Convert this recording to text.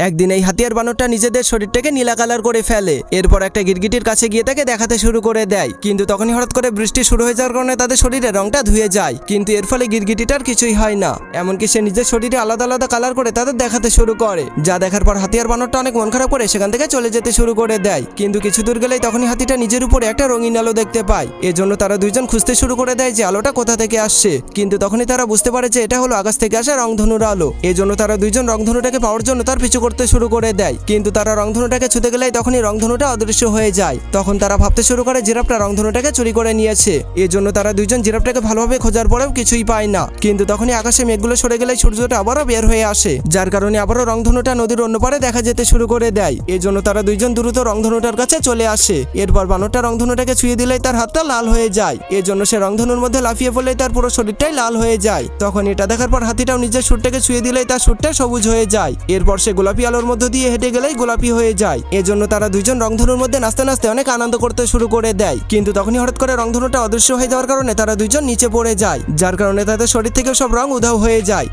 একদিন এই হাতিয়ার বানরটা নিজেদের শরীরটাকে নীলা কালার করে ফেলে। এরপর একটা গিরগিটির কাছে গিয়ে তাকে দেখাতে শুরু করে দেয়, কিন্তু তখনই হঠাৎ করে বৃষ্টি শুরু হয়ে যাওয়ার কারণে তাদের শরীরের রংটা ধুয়ে যায়। কিন্তু এর ফলে গিরগিটিটার কিছুই হয় না, এমনকি সে নিজের শরীরে আলাদা আলাদা কালার করে তাদের দেখাতে শুরু করে। যা দেখার পর হাতিয়ার বানরটা অনেক মন খারাপ করে সেখান থেকে চলে যেতে শুরু করে দেয়। কিন্তু কিছু দূর গেলেই তখনই হাতিটা নিজের উপরে একটা রঙিন আলো দেখতে পায়। এজন্য তারা দুইজন খুঁজতে শুরু করে দেয় যে আলোটা কোথা থেকে আসছে। কিন্তু তখনই তারা বুঝতে পারে যে এটা হলো আকাশ থেকে আসা রংধনুর আলো। এজন্য তারা দুইজন রংধনুটাকে পাওয়ার জন্য তার পিছু করতে শুরু করে দেয়। কিন্তু তারা রংধনুটাকে ছুতে গেলেই তখনই রংধনুটা অদৃশ্য হয়ে যায়। তখন তারা ভাবতে শুরু করে জিরাফটা রংধনুটাকে চুরি করে নিয়েছে। এজন্য তারা দুইজন জিরাফটাকে ভালোভাবে খোঁজার পরেও কিছুই পায় না। কিন্তু তখনই আকাশে মেঘগুলো সরে গেলে সূর্যটা আবারও বের হয়ে আসে, যার কারণে আবারও রংধনুটা নদীর অন্য পারে দেখা যেতে শুরু করে দেয়। এজন্য তারা দুইজন দ্রুত রংধনুটার কাছে চলে আসে। এরপর বানরটা রংধনুটাকে ছুঁয়ে দিলেই তার হাতটা লাল হয়ে যায়। এজন্য সে রংধনুর মধ্যে লাফিয়ে পড়লেই তার পুরো শরীরটাই লাল হয়ে যায়। তখন এটা দেখার পর হাতিটাও নিজের সুরটাকে ছুঁয়ে দিলেই তার সুরটা সবুজ হয়ে যায়। এরপর সে গোলাপি আলোর মধ্য দিয়ে হেঁটে গেলেই গোলাপি হয়ে যায়। এজন্য তারা দুইজন রংধনুর মধ্যে নাচতে নাচতে অনেক আনন্দ করতে শুরু করে দেয়। কিন্তু তখনই হঠাৎ করে রংধনুটা অদৃশ্য হয়ে যাওয়ার কারণে তারা দুইজন নিচে পড়ে যায়, যার কারণে তাদের শরীর থেকে সব রং উধাও হয়ে যায়।